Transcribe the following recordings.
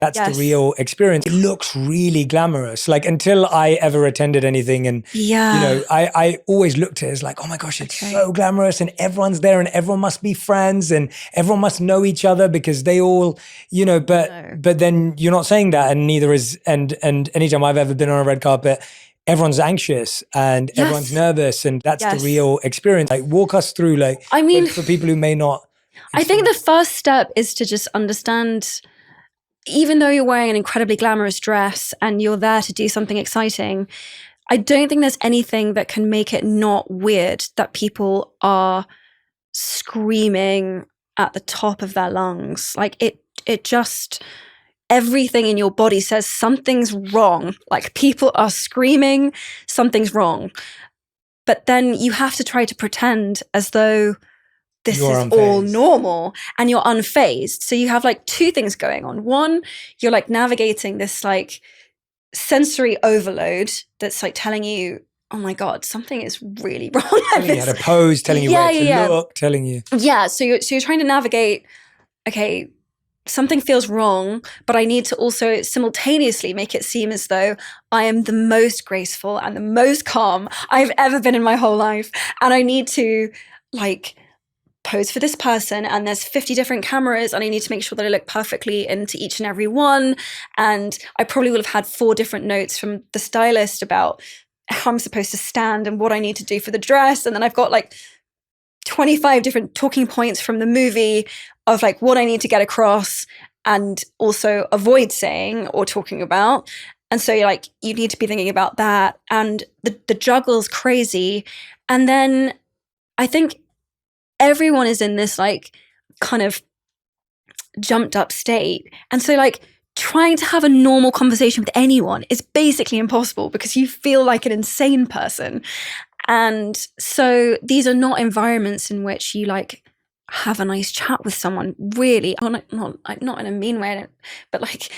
That's the real experience. It looks really glamorous. Like until I ever attended anything and, I always looked at it as like, oh my gosh, it's so glamorous and everyone's there and everyone must be friends and everyone must know each other because they all, but then you're not saying that and neither is, and anytime I've ever been on a red carpet, everyone's anxious and everyone's nervous and that's the real experience. Like walk us through for people who may not. I think the first step is to just understand, even though you're wearing an incredibly glamorous dress and you're there to do something exciting, I don't think there's anything that can make it not weird that people are screaming at the top of their lungs. Like it just, everything in your body says something's wrong. Like people are screaming, something's wrong. But then you have to try to pretend as though this is all normal and you're unfazed. So you have like two things going on. One, you're like navigating this like sensory overload that's like telling you, oh my God, something is really wrong. Telling you how to pose, telling you where to look, telling you. Yeah, so you're trying to navigate, okay, something feels wrong, but I need to also simultaneously make it seem as though I am the most graceful and the most calm I've ever been in my whole life. And I need to like pose for this person and there's 50 different cameras and I need to make sure that I look perfectly into each and every one. And I probably will have had 4 different notes from the stylist about how I'm supposed to stand and what I need to do for the dress. And then I've got like 25 different talking points from the movie of like what I need to get across and also avoid saying or talking about. And so you're like, you need to be thinking about that. And the juggle's crazy. And then I think everyone is in this like kind of jumped up state. And so like trying to have a normal conversation with anyone is basically impossible because you feel like an insane person. And so these are not environments in which you like have a nice chat with someone, really. Not in a mean way, but like,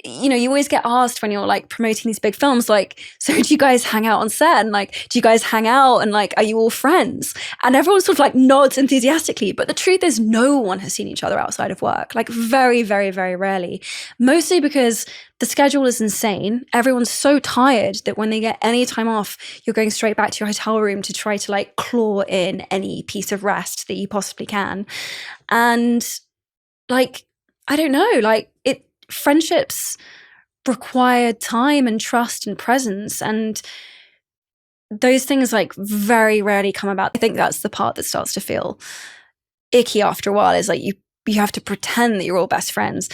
you know, you always get asked when you're like promoting these big films, like, so do you guys hang out on set? And like, do you guys hang out? And like, are you all friends? And everyone sort of like nods enthusiastically. But the truth is no one has seen each other outside of work, like very, very, very rarely. Mostly because the schedule is insane. Everyone's so tired that when they get any time off, you're going straight back to your hotel room to try to like claw in any piece of rest that you possibly can. And like, I don't know, like friendships require time and trust and presence, and those things like very rarely come about. I think that's the part that starts to feel icky after a while, is like you have to pretend that you're all best friends.